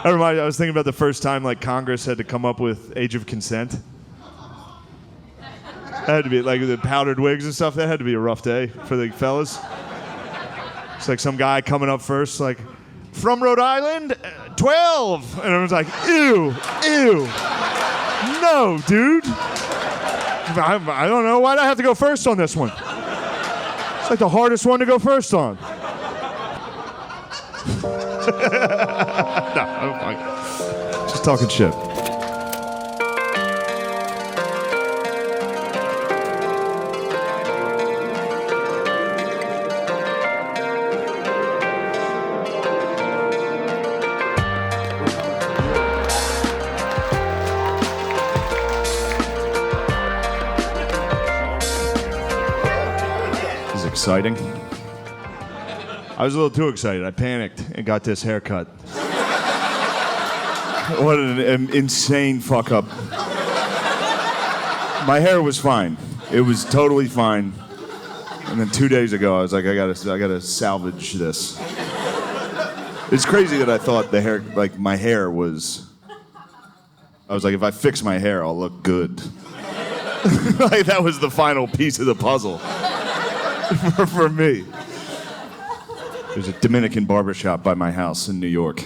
I was thinking about the first time like Congress had to come up with age of consent. That had to be like the powdered wigs and stuff. That had to be a rough day for the fellas. It's like some guy coming up first, like, from Rhode Island, 12. And everyone's like, ew, ew. No, dude. I don't know. Why'd I have to go first on this one? It's like the hardest one to go first on. No, I'm fine. Just talking shit. Exciting. I was a little too excited. I panicked and got this haircut. What an insane fuck up. My hair was fine. It was totally fine. And then 2 days ago, I was like, I gotta salvage this. It's crazy that I thought the hair, like my hair was. I was like, if I fix my hair, I'll look good. Like that was the final piece of the puzzle. For me. There's a Dominican barbershop by my house in New York.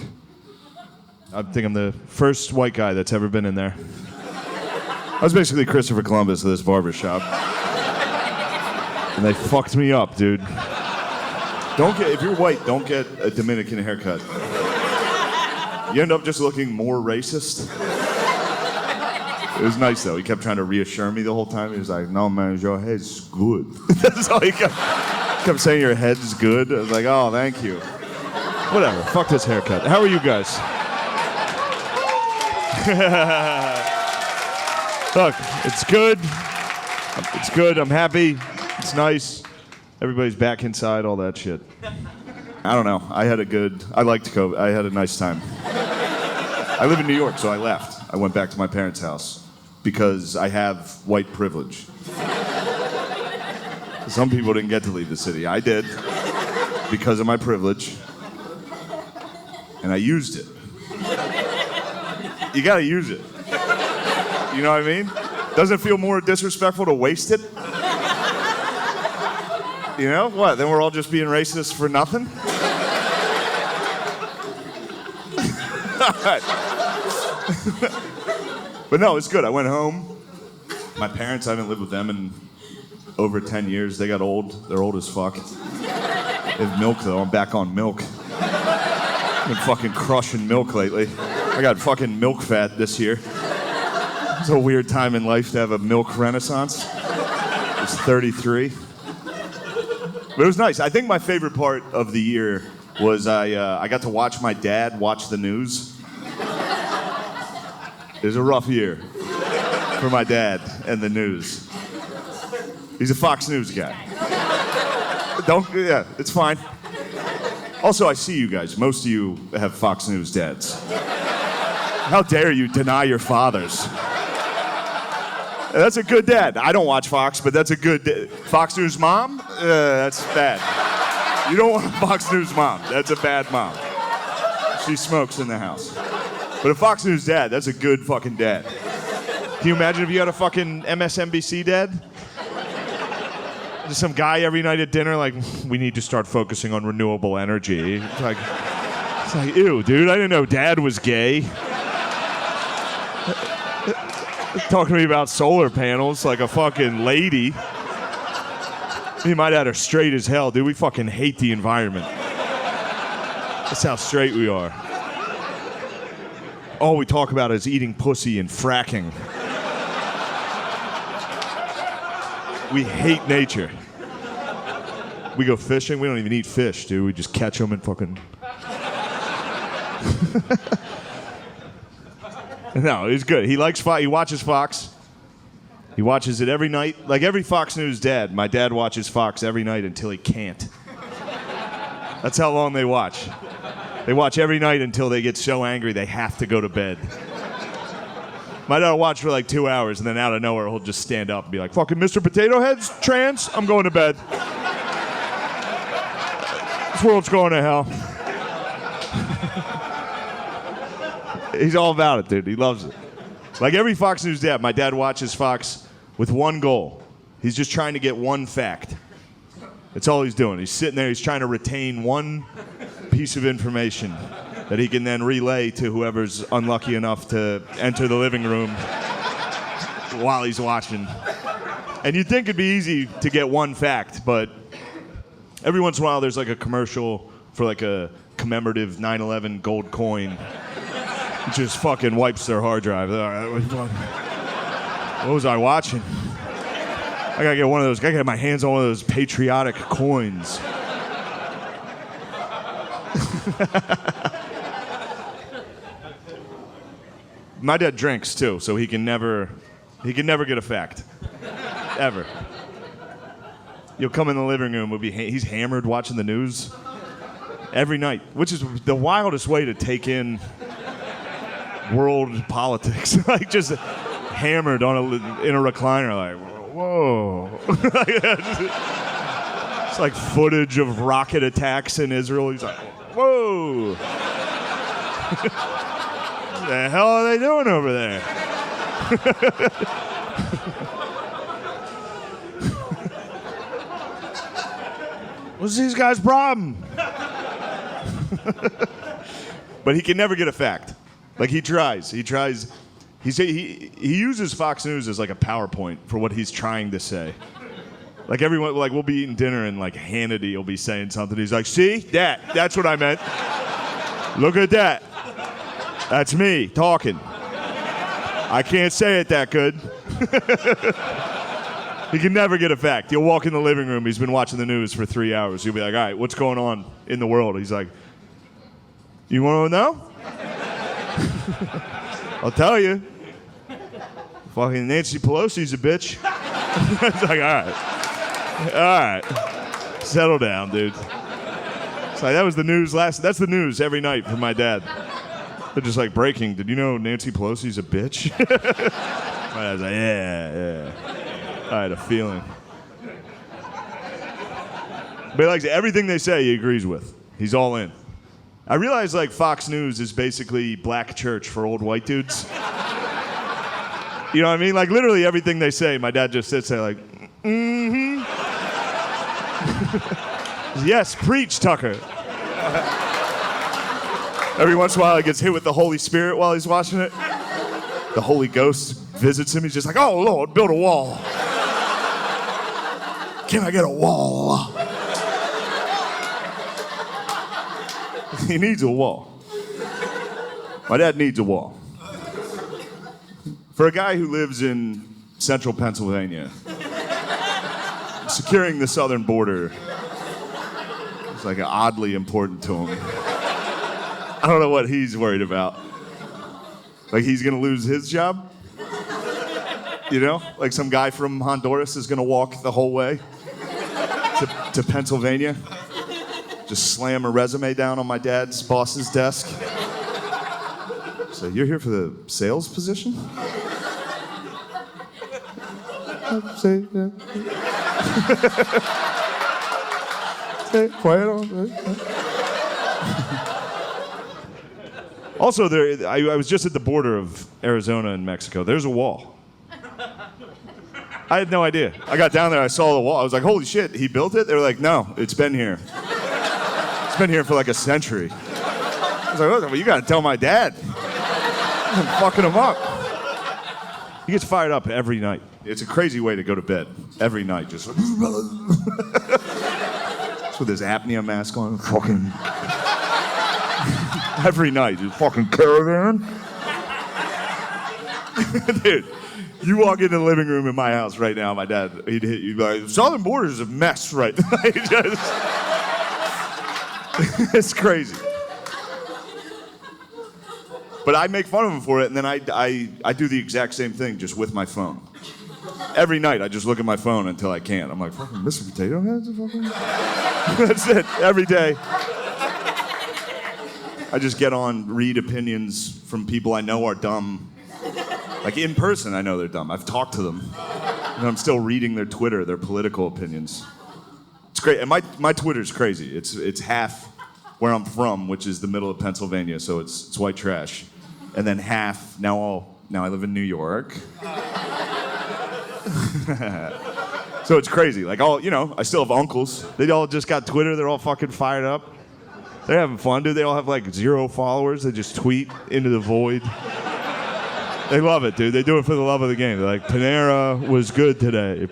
I think I'm the first white guy that's ever been in there. I was basically Christopher Columbus of this barbershop. And they fucked me up, dude. If you're white, don't get a Dominican haircut. You end up just looking more racist. It was nice, though. He kept trying to reassure me the whole time. He was like, no, man, your head's good. That's all he kept saying, your head's good. I was like, oh, thank you. Whatever. Fuck this haircut. How are you guys? Look, it's good. It's good. I'm happy. It's nice. Everybody's back inside, all that shit. I don't know. I liked COVID. I had a nice time. I live in New York, so I left. I went back to my parents' house. Because I have white privilege. Some people didn't get to leave the city. I did, because of my privilege. And I used it. You gotta use it. You know what I mean? Doesn't it feel more disrespectful to waste it? You know? What, then we're all just being racist for nothing? All right. But no, it's good. I went home. My parents, I haven't lived with them in over 10 years. They got old. They're old as fuck. They have milk, though. I'm back on milk. I've been fucking crushing milk lately. I got fucking milk fat this year. It's a weird time in life to have a milk renaissance. It's 33. But it was nice. I think my favorite part of the year was I got to watch my dad watch the news. It was a rough year for my dad and the news. He's a Fox News guy. Yeah, it's fine. Also, I see you guys. Most of you have Fox News dads. How dare you deny your fathers? That's a good dad. I don't watch Fox, but that's a good Fox News mom? That's bad. You don't want a Fox News mom. That's a bad mom. She smokes in the house. But a Fox News dad, that's a good fucking dad. Can you imagine if you had a fucking MSNBC dad? Just some guy every night at dinner like, we need to start focusing on renewable energy. It's like, ew, dude, I didn't know dad was gay. Talking to me about solar panels like a fucking lady. He might have had her straight as hell, dude. We fucking hate the environment. That's how straight we are. All we talk about is eating pussy and fracking. We hate nature. We go fishing, we don't even eat fish, dude. We just catch them and fucking... No, he's good. He likes Fox. He watches Fox. He watches it every night. Like every Fox News dad, my dad watches Fox every night until he can't. That's how long they watch. They watch every night until they get so angry they have to go to bed. My dad will watch for like 2 hours, and then out of nowhere, he'll just stand up and be like, fucking Mr. Potato Head's trans? I'm going to bed. This world's going to hell. He's all about it, dude. He loves it. Like every Fox News dad, my dad watches Fox with one goal. He's just trying to get one fact. That's all he's doing. He's sitting there, he's trying to retain one piece of information that he can then relay to whoever's unlucky enough to enter the living room while he's watching. And you'd think it'd be easy to get one fact, but every once in a while there's like a commercial for like a commemorative 9/11 gold coin. It just fucking wipes their hard drive. What was I watching? I gotta get one of those. I gotta get my hands on one of those patriotic coins. My dad drinks too, so he can never get a fact, ever. You'll come in the living room. He's hammered watching the news every night, which is the wildest way to take in world politics. Like just hammered in a recliner, like whoa. It's like footage of rocket attacks in Israel. He's like, whoa. What the hell are they doing over there? What's these guys' problem? But he can never get a fact. Like he tries. He uses Fox News as like a PowerPoint for what he's trying to say. Like everyone, like we'll be eating dinner and like Hannity will be saying something. He's like, see, that's what I meant. Look at that. That's me talking. I can't say it that good. He can never get a fact. You'll walk in the living room. He's been watching the news for 3 hours. You'll be like, all right, what's going on in the world? He's like, you want to know? I'll tell you. Fucking Nancy Pelosi's a bitch. It's like, all right. Settle down, dude. It's like, that was the news that's the news every night for my dad. They're just like, breaking, did you know Nancy Pelosi's a bitch? My dad's like, yeah. I had a feeling. But he likes everything they say he agrees with. He's all in. I realize like Fox News is basically black church for old white dudes. You know what I mean? Like literally everything they say, my dad just sits there like, mm-hmm. Yes, preach, Tucker. Every once in a while he gets hit with the Holy Spirit while he's watching it. The Holy Ghost visits him. He's just like, oh, Lord, build a wall. Can I get a wall? He needs a wall. My dad needs a wall. For a guy who lives in central Pennsylvania, securing the southern border is like oddly important to him. I don't know what he's worried about. Like he's gonna lose his job? You know? Like some guy from Honduras is gonna walk the whole way to Pennsylvania, just slam a resume down on my dad's boss's desk. So you're here for the sales position? Say quiet on. Also, I was just at the border of Arizona and Mexico. There's a wall. I had no idea. I got down there, I saw the wall. I was like, holy shit, he built it? They were like, no, it's been here. It's been here for like a century. I was like, well, you gotta tell my dad. I'm fucking him up. He gets fired up every night. It's a crazy way to go to bed. Every night, just with his apnea mask on. Fucking... Every night, just fucking caravan. Dude, you walk into the living room in my house right now, my dad, he'd hit you like, southern border is a mess right now. It's crazy. But I make fun of him for it, and then I do the exact same thing, just with my phone. Every night, I just look at my phone until I can't. I'm like, fucking Mr. Potato Head's a fucking... That's it, every day. I just get on, read opinions from people I know are dumb. Like in person, I know they're dumb. I've talked to them. And I'm still reading their Twitter, their political opinions. It's great. And my Twitter's crazy. It's half where I'm from, which is the middle of Pennsylvania, so it's white trash. and then half now I live in New York. So it's crazy. Like I still have uncles. They all just got Twitter. They're all fucking fired up. They're having fun, dude. They all have like 0 followers. They just tweet into the void. They love it, dude. They do it for the love of the game. They're like, Panera was good today.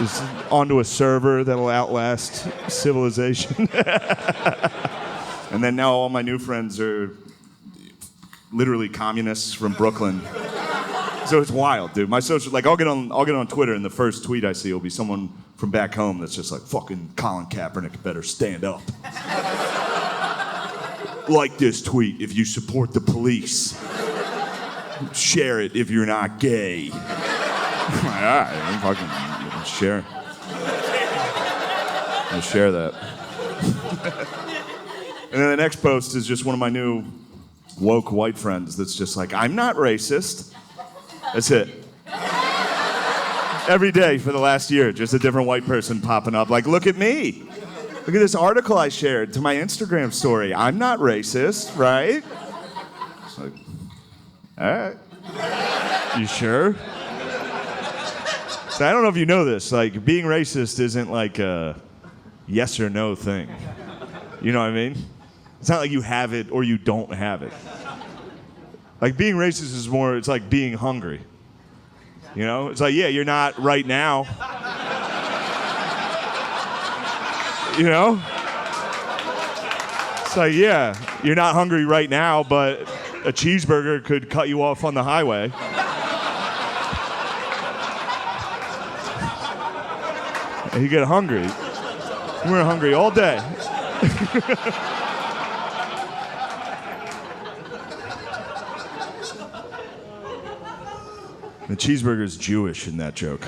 Just onto a server that'll outlast civilization. And then now all my new friends are literally communists from Brooklyn. So it's wild, dude. My social, like, I'll get on Twitter, and the first tweet I see will be someone from back home that's just like, fucking Colin Kaepernick better stand up. Like this tweet if you support the police. Share it if you're not gay. All right, I'm fucking share. I'll share that. And then the next post is just one of my new woke white friends that's just like, I'm not racist. That's it. Every day for the last year, just a different white person popping up. Like, look at me. Look at this article I shared to my Instagram story. I'm not racist, right? It's like, all right. You sure? So I don't know if you know this. Like, being racist isn't like a yes or no thing. You know what I mean? It's not like you have it or you don't have it. Like, being racist is more, it's like being hungry. You know? It's like, yeah, you're not right now. You know? It's like, yeah, you're not hungry right now, but a cheeseburger could cut you off on the highway. And you get hungry. We're hungry all day. The cheeseburger's Jewish in that joke.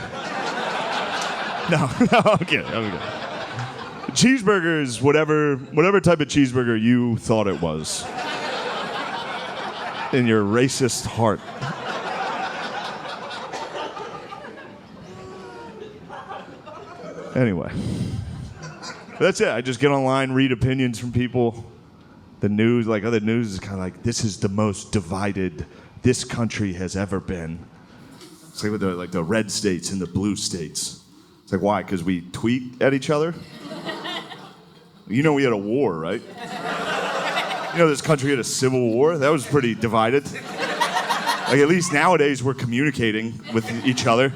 No, I'm kidding. Cheeseburger is whatever type of cheeseburger you thought it was in your racist heart. Anyway, that's it. I just get online, read opinions from people. The news, like other news, is kind of like, this is the most divided this country has ever been. It's like with the red states and the blue states. It's like, why? Because we tweet at each other? You know we had a war, right? You know this country had a civil war? That was pretty divided. Like, at least nowadays we're communicating with each other.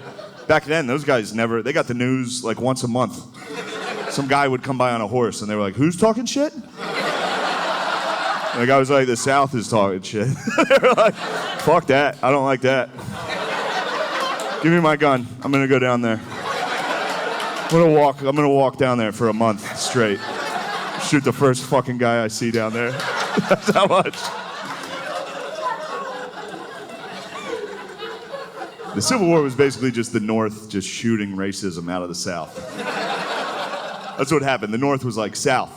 Back then, those guys they got the news like once a month. Some guy would come by on a horse and they were like, who's talking shit? And the guy was like, the South is talking shit. They were like, fuck that, I don't like that. Give me my gun, I'm gonna go down there. I'm gonna walk down there for a month straight. Shoot the first fucking guy I see down there. That's how much. The Civil War was basically just the North just shooting racism out of the South. That's what happened. The North was like, South,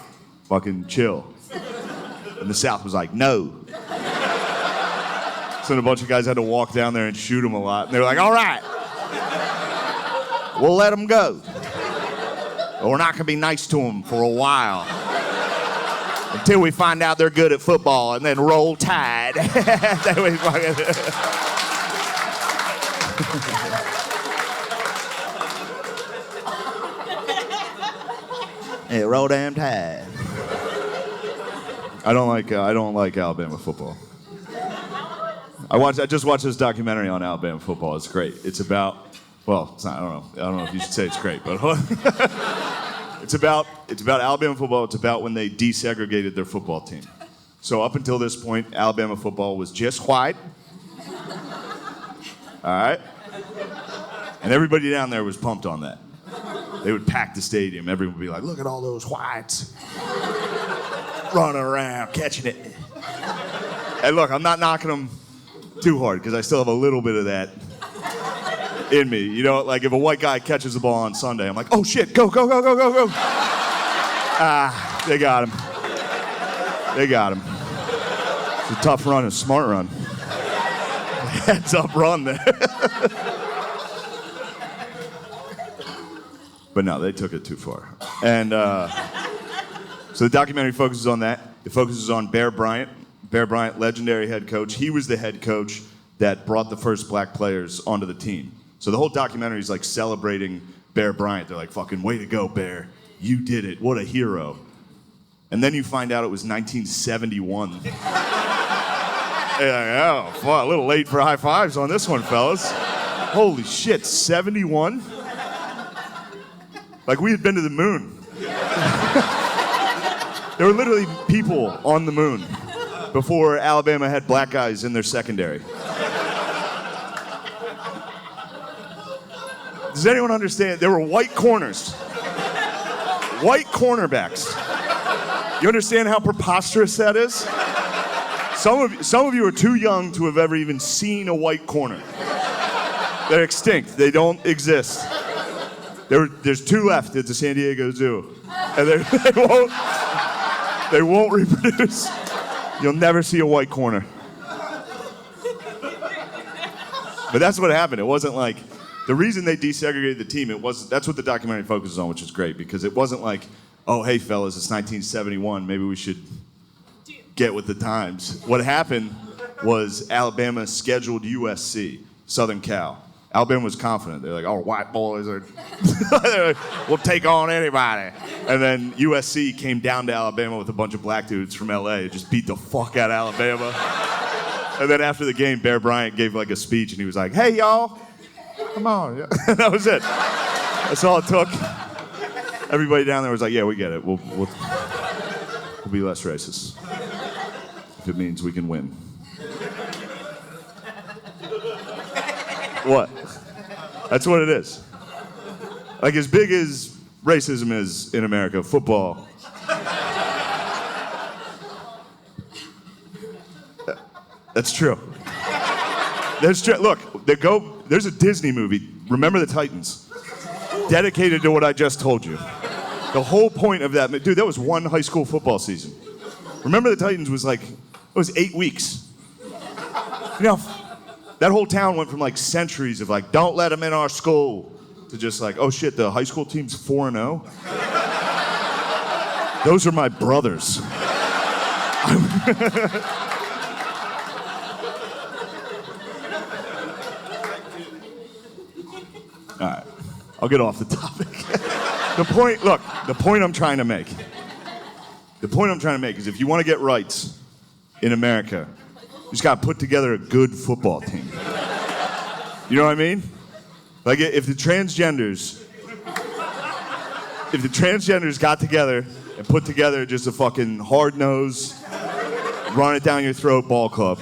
fucking chill. And the South was like, no. So then a bunch of guys had to walk down there and shoot them a lot. And they were like, all right, we'll let them go. But we're not gonna be nice to them for a while. Until we find out they're good at football and then roll tide. Hey, roll damn tide. I don't like Alabama football. I just watched this documentary on Alabama football. It's great. It's about, well, it's not, I don't know if you should say it's great, but It's about Alabama football. It's about when they desegregated their football team. So up until this point, Alabama football was just white. All right? And everybody down there was pumped on that. They would pack the stadium. Everyone would be like, look at all those whites running around, catching it. And look, I'm not knocking them too hard because I still have a little bit of that in me. You know, like if a white guy catches the ball on Sunday, I'm like, oh shit, go, go, go, go, go, go. Ah, they got him. They got him. It's a tough run, a smart run. Heads up run there. But no, they took it too far. And so the documentary focuses on that. It focuses on Bear Bryant. Bear Bryant, legendary head coach. He was the head coach that brought the first black players onto the team. So the whole documentary is like celebrating Bear Bryant. They're like, fucking way to go, Bear. You did it. What a hero. And then you find out it was 1971. You're like, oh, fuck, a little late for high fives on this one, fellas. Holy shit, 71? Like we had been to the moon. There were literally people on the moon before Alabama had black guys in their secondary. Does anyone understand? There were white corners. White cornerbacks. You understand how preposterous that is? Some of you are too young to have ever even seen a white corner. They're extinct. They don't exist. There's 2 left at the San Diego Zoo. And they won't reproduce. You'll never see a white corner. But that's what happened. It wasn't like, the reason they desegregated the team, that's what the documentary focuses on, which is great, because it wasn't like, oh, hey, fellas, it's 1971, maybe we should get with the times. What happened was Alabama scheduled USC, Southern Cal. Alabama was confident. They're like, oh, white boys we'll take on anybody. And then USC came down to Alabama with a bunch of black dudes from LA, just beat the fuck out of Alabama. And then after the game, Bear Bryant gave like a speech and he was like, hey, y'all, come on. That was it. That's all it took. Everybody down there was like, yeah, we get it. We'll be less racist if it means we can win. What? That's what it is. Like, as big as racism is in America, football. That's true. That's true. Look, there's a Disney movie, Remember the Titans, dedicated to what I just told you. The whole point of that, dude, that was one high school football season. Remember the Titans was like, it was 8 weeks. You know, that whole town went from like centuries of like, don't let them in our school, to just like, oh shit, the high school team's 4-0? Those are my brothers. All right, I'll get off the topic. The point I'm trying to make is if you want to get rights in America, you just got to put together a good football team. You know what I mean? Like if the transgenders got together and put together just a fucking hard-nosed, run it down your throat ball club.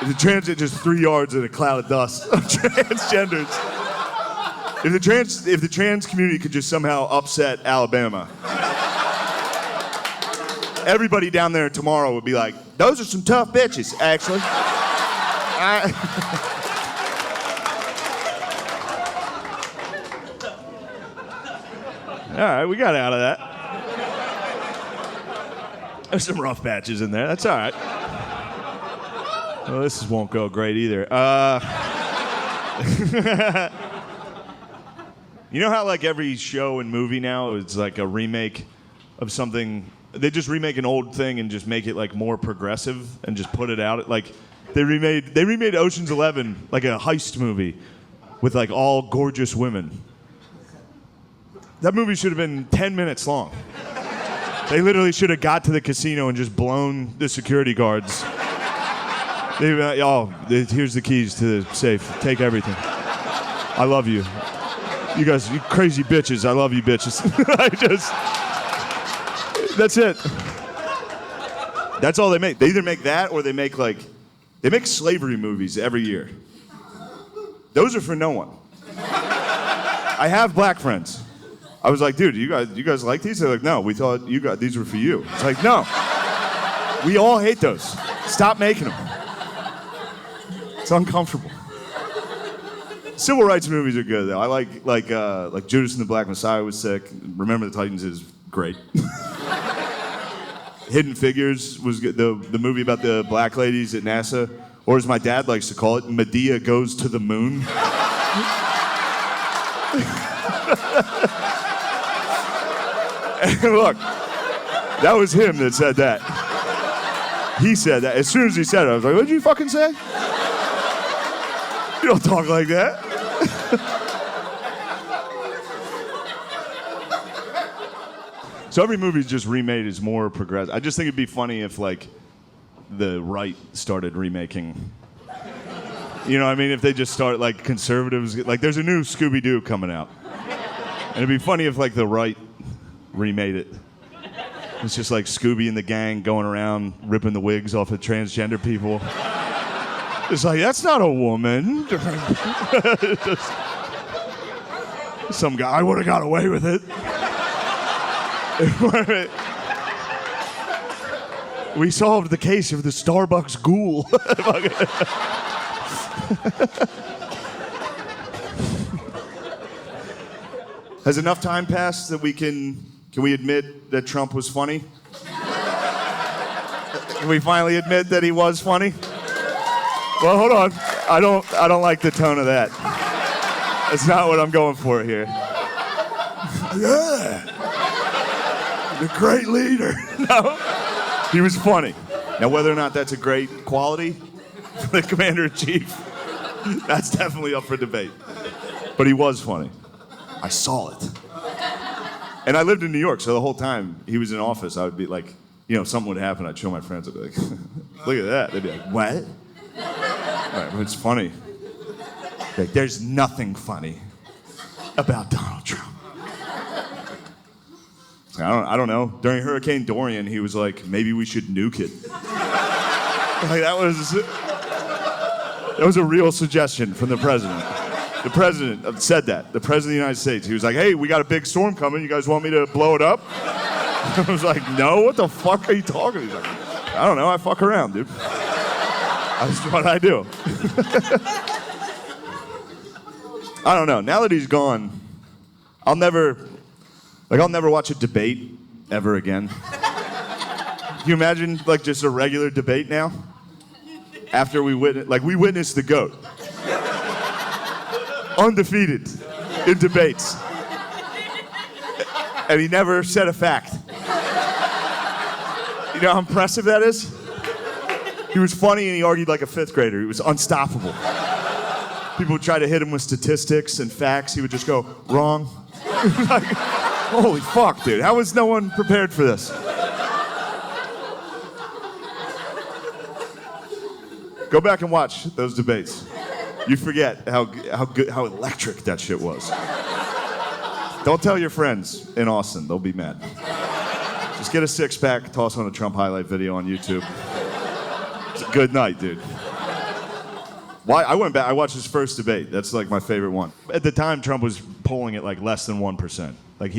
If the just 3 yards in a cloud of dust of transgenders. If the trans community could just somehow upset Alabama, everybody down there tomorrow would be like, those are some tough bitches, actually. All right, we got out of that. There's some rough patches in there. That's all right. Well, this won't go great either. You know how like every show and movie now is like a remake of something? They just remake an old thing and just make it like more progressive and just put it out. Like they remade Ocean's 11 like a heist movie with like all gorgeous women. That movie should have been 10 minutes long. They literally should have got to the casino and just blown the security guards. They'd be like, oh, here's the keys to the safe. Take everything. I love you. You guys, you crazy bitches. I love you bitches. That's it. That's all they make. They either make that or they make slavery movies every year. Those are for no one. I have black friends. I was like, dude, you guys like these? They're like, no, we thought these were for you. It's like, no. We all hate those. Stop making them. It's uncomfortable. Civil rights movies are good though. I like Judas and the Black Messiah was sick. Remember the Titans is great. Hidden Figures was good. The movie about the black ladies at NASA, or as my dad likes to call it, Medea Goes to the Moon. And look, that was him that said that. He said that. As soon as he said it, I was like, what did you fucking say? You don't talk like that. So every movie just remade is more progressive. I just think it'd be funny if, like, the right started remaking. You know what I mean? If they just start, like, conservatives, like, there's a new Scooby-Doo coming out. And it'd be funny if, like, the right remade it. It's just like Scooby and the gang going around ripping the wigs off of transgender people. It's like, that's not a woman. Just, some guy would have got away with it. We solved the case of the Starbucks ghoul. Has enough time passed that we can we admit that Trump was funny? Can we finally admit that he was funny? Well, hold on. I don't like the tone of that. That's not what I'm going for here. Yeah. The great leader. No. He was funny. Now, whether or not that's a great quality for the commander-in-chief, that's definitely up for debate. But he was funny. I saw it. And I lived in New York, so the whole time he was in office, I would be like, you know, something would happen, I'd show my friends, I'd be like, look at that. They'd be like, what? All right, well, it's funny. Like, there's nothing funny about Donald Trump. I don't know. During Hurricane Dorian, he was like, maybe we should nuke it. Like, that was a real suggestion from the president. The president said that. The president of the United States. He was like, hey, we got a big storm coming. You guys want me to blow it up? I was like, no, what the fuck are you talking? He's like, I don't know. I fuck around, dude. That's what I do. I don't know. Now that he's gone, I'll never watch a debate ever again. Can you imagine, like, just a regular debate now? After we witnessed the GOAT. Undefeated in debates. And he never said a fact. You know how impressive that is? He was funny and he argued like a fifth grader. He was unstoppable. People would try to hit him with statistics and facts. He would just go, wrong. Like, holy fuck, dude. How was no one prepared for this? Go back and watch those debates. You forget how electric that shit was. Don't tell your friends in Austin. They'll be mad. Just get a six-pack, toss on a Trump highlight video on YouTube. It's a good night, dude. I went back. I watched his first debate. That's like my favorite one. At the time, Trump was polling at like less than 1%. Like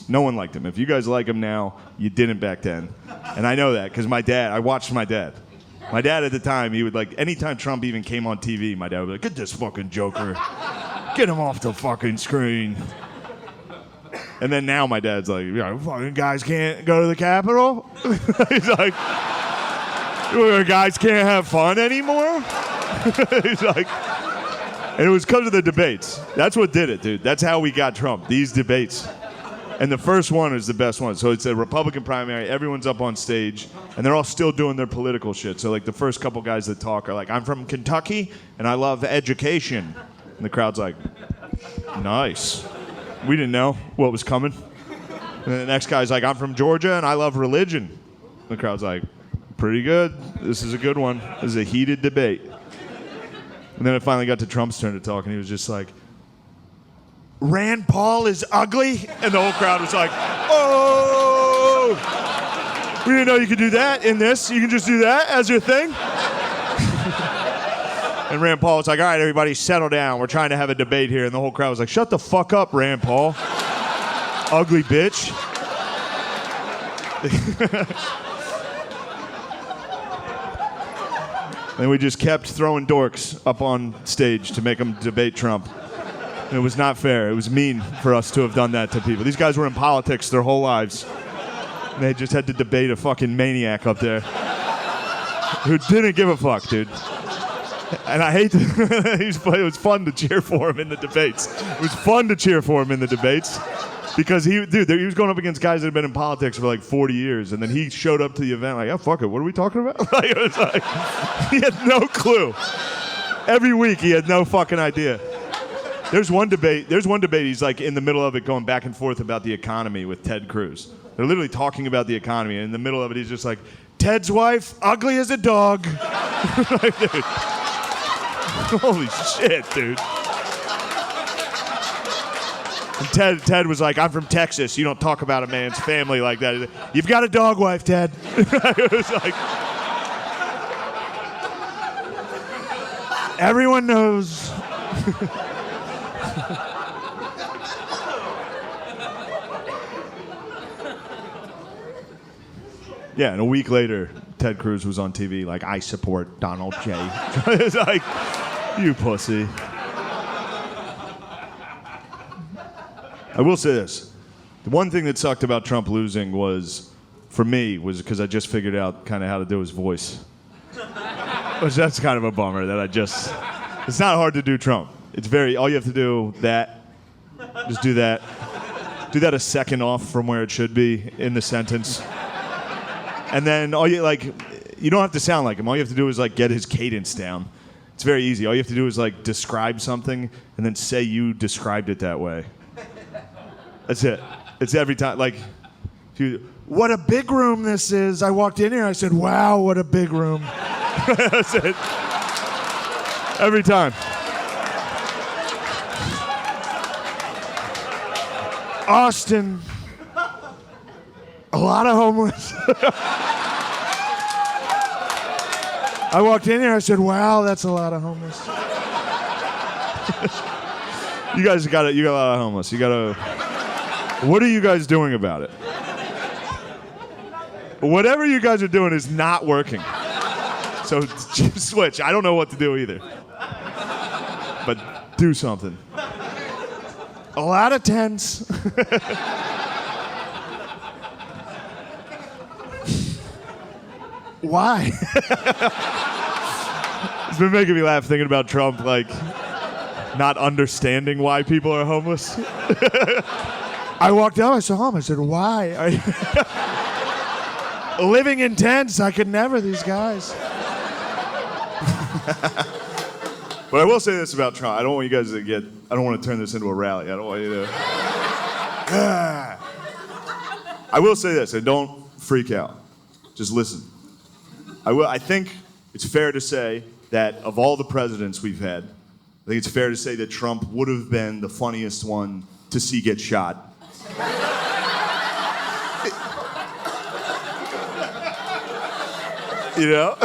no one liked him. If you guys like him now, you didn't back then. And I know that because I watched my dad. My dad at the time, he would like, anytime Trump even came on TV, my dad would be like, get this fucking joker. Get him off the fucking screen. And then now my dad's like, fucking guys can't go to the Capitol? He's like, guys can't have fun anymore? He's like, and it was because of the debates. That's what did it, dude. That's how we got Trump, these debates. And the first one is the best one. So it's a Republican primary. Everyone's up on stage, and they're all still doing their political shit. So like the first couple guys that talk are like, I'm from Kentucky, and I love education. And the crowd's like, nice. We didn't know what was coming. And then the next guy's like, I'm from Georgia, and I love religion. And the crowd's like, pretty good. This is a good one. This is a heated debate. And then it finally got to Trump's turn to talk, and he was just like, Rand Paul is ugly? And the whole crowd was like, oh! We didn't know you could do that in this. You can just do that as your thing? And Rand Paul was like, all right, everybody, settle down. We're trying to have a debate here. And the whole crowd was like, shut the fuck up, Rand Paul. Ugly bitch. And we just kept throwing dorks up on stage to make them debate Trump. And it was not fair. It was mean for us to have done that to people. These guys were in politics their whole lives. And they just had to debate a fucking maniac up there who didn't give a fuck, dude. And I hate to, it was fun to cheer for him in the debates. It was fun to cheer for him in the debates. Because he was going up against guys that had been in politics for like 40 years, and then he showed up to the event like, oh, fuck it, what are we talking about? Like, it was like, he had no clue. Every week he had no fucking idea. There's one debate, he's like in the middle of it going back and forth about the economy with Ted Cruz. They're literally talking about the economy, and in the middle of it he's just like, Ted's wife, ugly as a dog. Like, dude. Holy shit, dude. And Ted was like, I'm from Texas. You don't talk about a man's family like that. You've got a dog wife, Ted. It was like, everyone knows. Yeah, and a week later, Ted Cruz was on TV like, I support Donald J. It's like, you pussy. I will say this. The one thing that sucked about Trump losing for me, was because I just figured out kind of how to do his voice. Which that's kind of a bummer that it's not hard to do Trump. It's all you have to do just do that. Do that a second off from where it should be in the sentence. And then you don't have to sound like him. All you have to do is like get his cadence down. It's very easy. All you have to do is like describe something and then say you described it that way. That's it. It's every time. Like, what a big room this is. I walked in here, I said, wow, what a big room. That's it. Every time. Austin. A lot of homeless. I walked in here, I said, wow, that's a lot of homeless. You got a lot of homeless. What are you guys doing about it? Whatever you guys are doing is not working. So just switch. I don't know what to do either. But do something. A lot of tents. Why? It's been making me laugh thinking about Trump, like, not understanding why people are homeless. I walked out, I saw him, I said, why? Living in tents, I could never, these guys. But I will say this about Trump. I don't want you guys I don't want to turn this into a rally. I don't want you to. I will say this, and don't freak out. Just listen. I think it's fair to say that of all the presidents we've had, I think it's fair to say that Trump would have been the funniest one to see get shot. You know?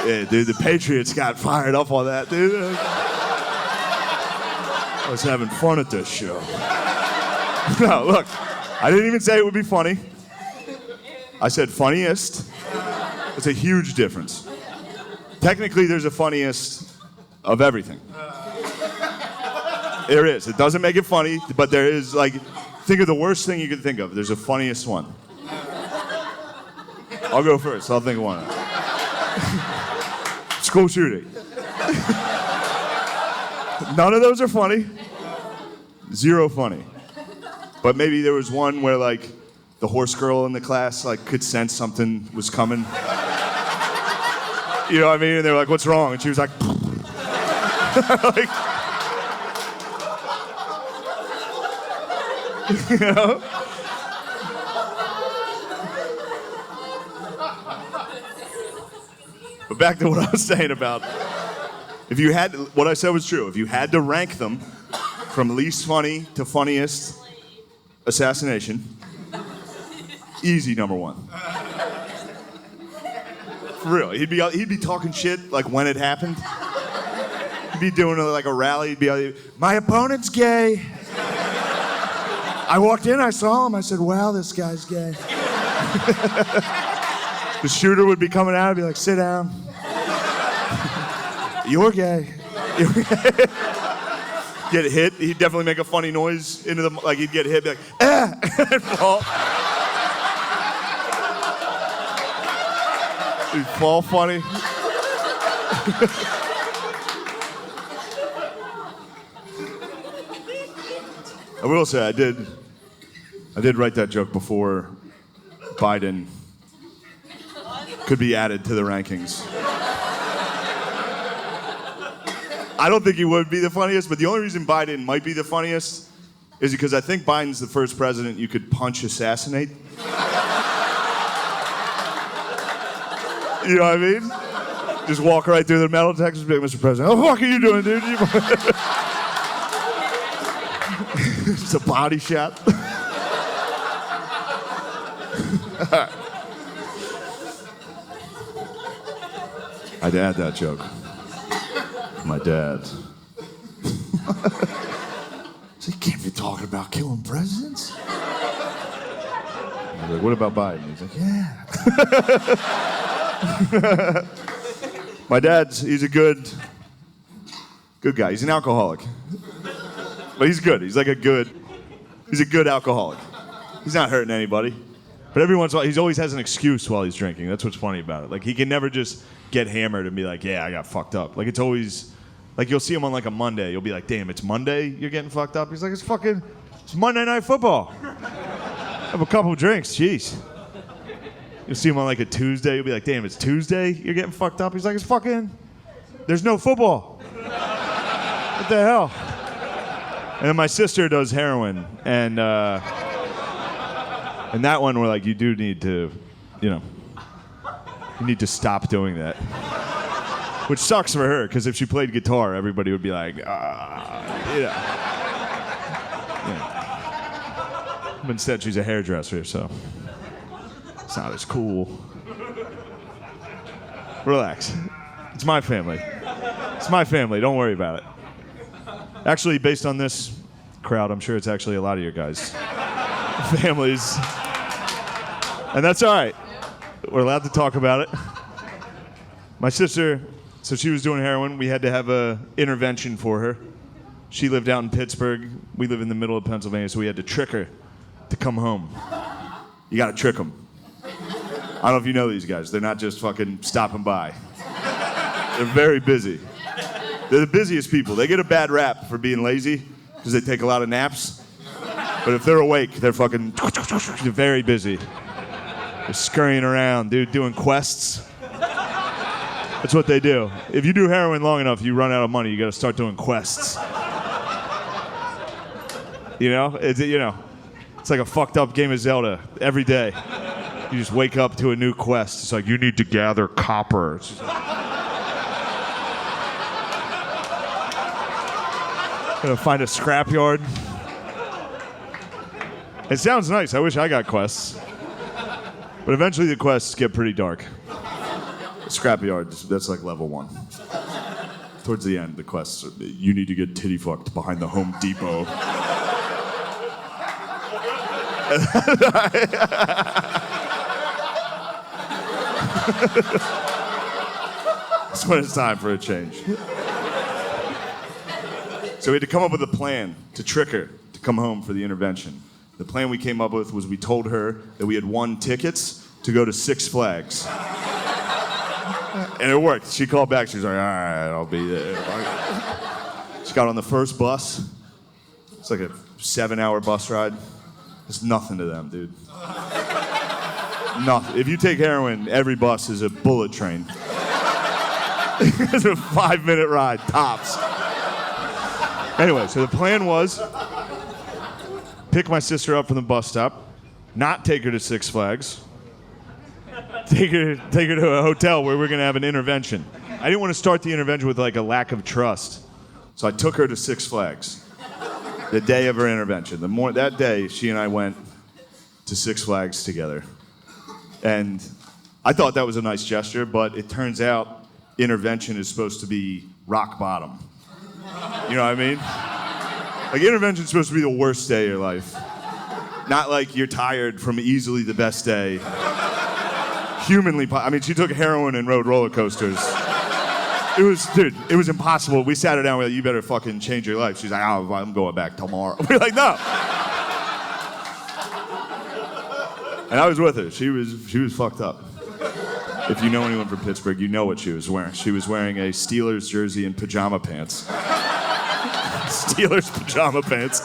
Yeah, dude, the Patriots got fired up on that, dude. I was having fun at this show. No, look, I didn't even say it would be funny. I said funniest. It's a huge difference. Technically, there's a funniest of everything. There is. It doesn't make it funny, but there is, like, think of the worst thing you can think of. There's a funniest one. I'll go first. I'll think of one. School shooting. None of those are funny. Zero funny. But maybe there was one where, like, the horse girl in the class, like, could sense something was coming. You know what I mean? And they were like, what's wrong? And she was like, like, you know? But back to what I was saying about, what I said was true. If you had to rank them from least funny to funniest assassination, easy number one. For real. He'd be talking shit like when it happened. He'd be doing like a rally. He'd be like, my opponent's gay. I walked in, I saw him, I said, wow, this guy's gay. The shooter would be coming out and be like, sit down. You're gay. You're gay. Get hit, he'd definitely make a funny noise into the, like he'd get hit, be like, ah, and fall. He'd fall funny. I will say I did write that joke before Biden could be added to the rankings. I don't think he would be the funniest, but the only reason Biden might be the funniest is because I think Biden's the first president you could punch assassinate. You know what I mean? Just walk right through the metal detectors and be like, Mr. President, what the fuck are you doing, dude? It's a body shot. I'd add that joke. My dad. So you can't be talking about killing presidents? I was like, what about Biden? He's like, yeah. My dad's, he's a good guy. He's an alcoholic. But he's good. He's a good alcoholic. He's not hurting anybody. But every once in a while, he always has an excuse while he's drinking. That's what's funny about it. Like, he can never just get hammered and be like, yeah, I got fucked up. Like, it's always, like, you'll see him on, like, a Monday. You'll be like, damn, it's Monday? You're getting fucked up? He's like, it's Monday Night Football. Have a couple of drinks. Jeez. You'll see him on, like, a Tuesday. You'll be like, damn, it's Tuesday? You're getting fucked up? He's like, there's no football. What the hell? And then my sister does heroin, and that one we're like, you do need to, you need to stop doing that. Which sucks for her, because if she played guitar, everybody would be like, yeah. But instead, she's a hairdresser, so it's not as cool. Relax. It's my family. It's my family. Don't worry about it. Actually, based on this crowd, I'm sure it's actually a lot of your guys' families. And that's all right. We're allowed to talk about it. My sister, so she was doing heroin. We had to have an intervention for her. She lived out in Pittsburgh. We live in the middle of Pennsylvania, so we had to trick her to come home. You got to trick them. I don't know if you know these guys. They're not just fucking stopping by. They're very busy. They're the busiest people. They get a bad rap for being lazy because they take a lot of naps. But if they're awake, they're fucking they're very busy. They're scurrying around, dude, doing quests. That's what they do. If you do heroin long enough, you run out of money. You got to start doing quests. It's like a fucked up game of Zelda every day. You just wake up to a new quest. It's like, you need to gather copper. Gonna find a scrapyard. It sounds nice. I wish I got quests. But eventually the quests get pretty dark. The scrapyard, that's like level 1. Towards the end, the quests are, you need to get titty fucked behind the Home Depot. That's when it's time for a change. So we had to come up with a plan to trick her to come home for the intervention. The plan we came up with was we told her that we had won tickets to go to Six Flags. And it worked. She called back. She was like, all right, I'll be there. She got on the first bus. It's like a 7-hour bus ride. It's nothing to them, dude. Nothing. If you take heroin, every bus is a bullet train. It's a 5-minute ride, tops. Anyway, so the plan was pick my sister up from the bus stop, not take her to Six Flags, take her to a hotel where we're going to have an intervention. I didn't want to start the intervention with like a lack of trust. So I took her to Six Flags the day of her intervention. That day, she and I went to Six Flags together. And I thought that was a nice gesture, but it turns out intervention is supposed to be rock bottom. You know what I mean? Like, intervention's supposed to be the worst day of your life. Not like you're tired from easily the best day. She took heroin and rode roller coasters. It was impossible. We sat her down, we're like, you better fucking change your life. She's like, oh, I'm going back tomorrow. We're like, no. And I was with her. She was fucked up. If you know anyone from Pittsburgh, you know what she was wearing. She was wearing a Steelers jersey and pajama pants. Steelers pajama pants.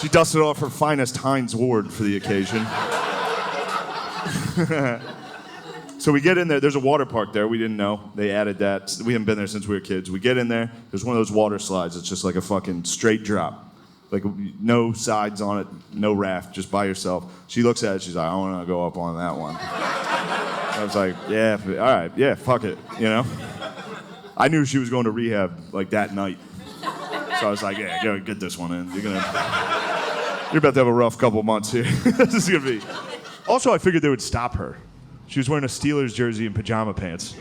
She dusted off her finest Heinz Ward for the occasion. So we get in there. There's a water park there. We didn't know. They added that. We haven't been there since we were kids. We get in there. There's one of those water slides. It's just like a fucking straight drop. Like no sides on it, no raft, just by yourself. She looks at it. She's like, I want to go up on that one. I was like, yeah, all right, yeah, fuck it, you know? I knew she was going to rehab like that night. So I was like, yeah, go get this one in. You're about to have a rough couple months here. This is gonna be. Also, I figured they would stop her. She was wearing a Steelers jersey and pajama pants,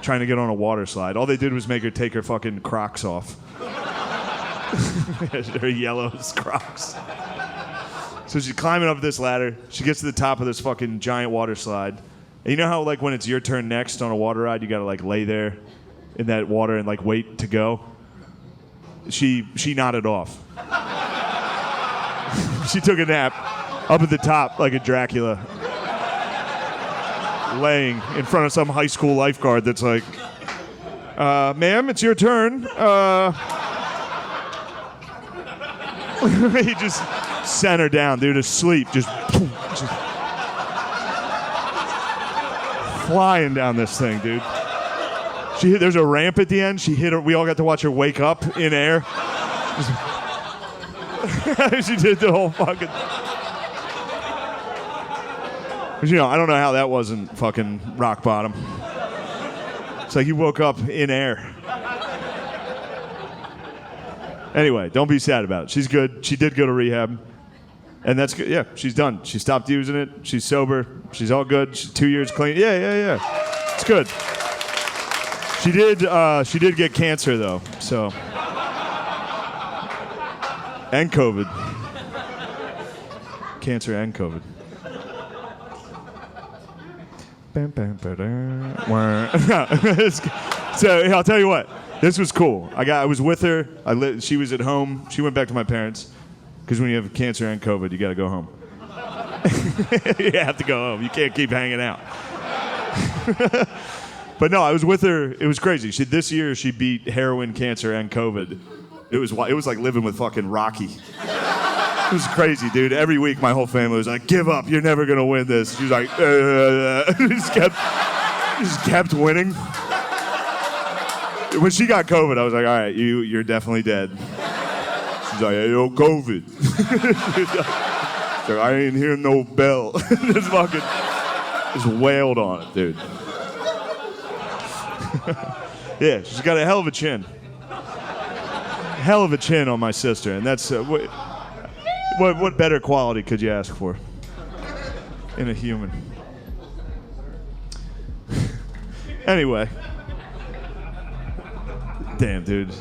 trying to get on a water slide. All they did was make her take her fucking Crocs off. Her yellow Crocs. So she's climbing up this ladder. She gets to the top of this fucking giant water slide. And you know how like when it's your turn next on a water ride, you gotta like lay there in that water and like wait to go? She nodded off. She took a nap up at the top like a Dracula, laying in front of some high school lifeguard that's like, ma'am, it's your turn. He just sent her down, dude, asleep, just flying down this thing, dude. There's a ramp at the end. She hit her. We all got to watch her wake up in air. She did the whole fucking. You know, I don't know how that wasn't fucking rock bottom. It's like you woke up in air. Anyway, don't be sad about it. She's good. She did go to rehab. And that's good. Yeah, she's done. She stopped using it. She's sober. She's all good. She's 2 years clean. Yeah. It's good. She did get cancer though, so. And COVID. Cancer and COVID. So I'll tell you what. This was cool. I was with her. She was at home. She went back to my parents. Because when you have cancer and COVID, you got to go home. You have to go home. You can't keep hanging out. But no, I was with her. It was crazy. This year, she beat heroin, cancer, and COVID. It was like living with fucking Rocky. It was crazy, dude. Every week, my whole family was like, give up. You're never going to win this. She was like, just kept winning. When she got COVID, I was like, all right, you're definitely dead. She's like, hey, yo, COVID. She's like, I ain't hear no bell. Just wailed on it, dude. Yeah, she's got a hell of a chin. Hell of a chin on my sister, and that's what better quality could you ask for in a human? Anyway. Damn, dude.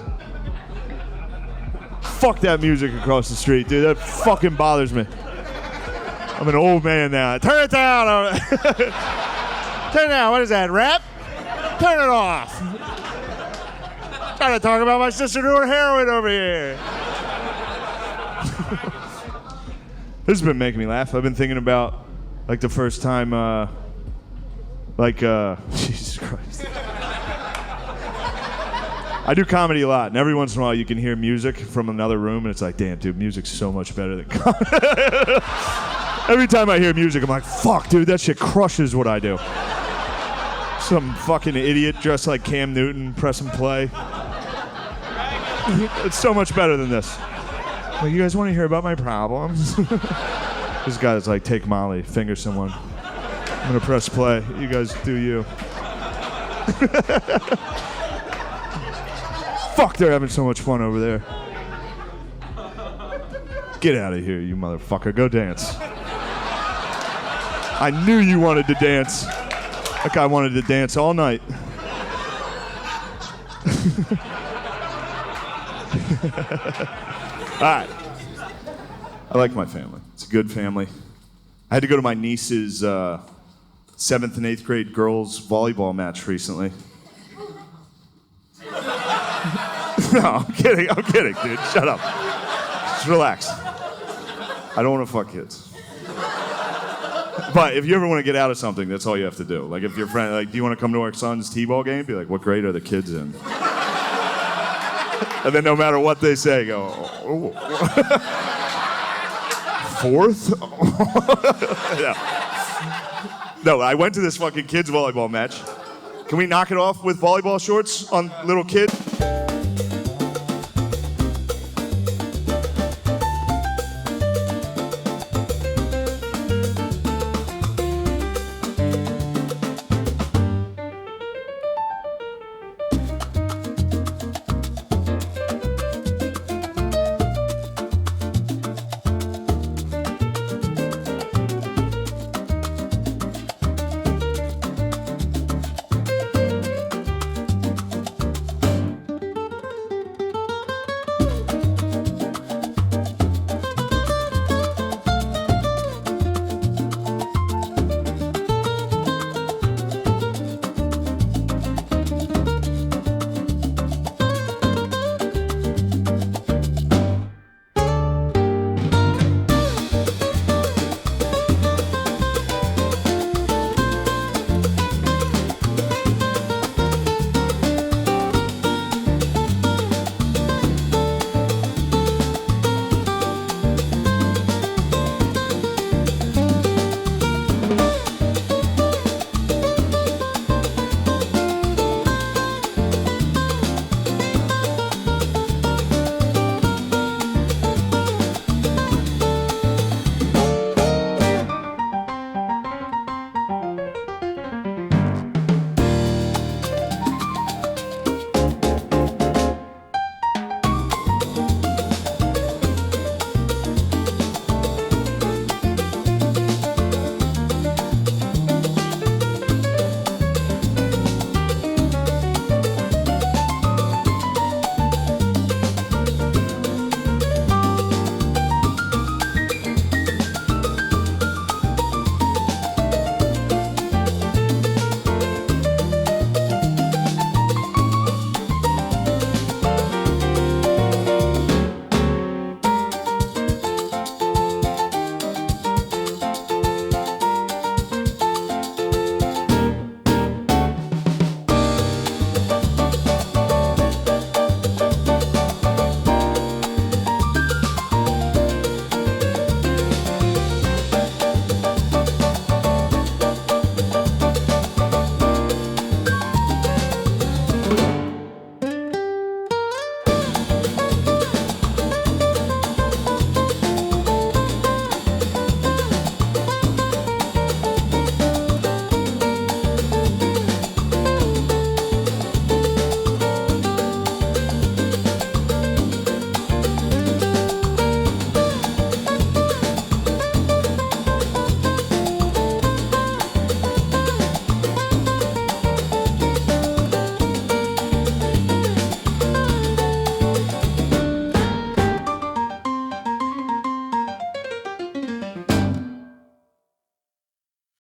Fuck that music across the street, dude. That fucking bothers me. I'm an old man now. Turn it down. Turn it down. What is that, rap? Turn it off. Trying to talk about my sister doing heroin over here. This has been making me laugh. I've been thinking about, like, the first time, Jesus Christ. I do comedy a lot, and every once in a while you can hear music from another room, and it's like, damn, dude, music's so much better than comedy. Every time I hear music, I'm like, fuck, dude, that shit crushes what I do. Some fucking idiot dressed like Cam Newton pressing play. It's so much better than this. Like, you guys want to hear about my problems? This guy's like, take Molly, finger someone. I'm going to press play. You guys do you. Fuck, they're having so much fun over there. Get out of here, you motherfucker. Go dance. I knew you wanted to dance. That guy wanted to dance all night. All right. I like my family. It's a good family. I had to go to my niece's 7th and 8th grade girls volleyball match recently. No, I'm kidding, dude. Shut up. Just relax. I don't want to fuck kids. But if you ever want to get out of something, that's all you have to do. Like, if your friend, like, do you want to come to our son's t-ball game? Be like, what grade are the kids in? And then no matter what they say, go, oh. 4th? No, I went to this fucking kids volleyball match. Can we knock it off with volleyball shorts on little kid?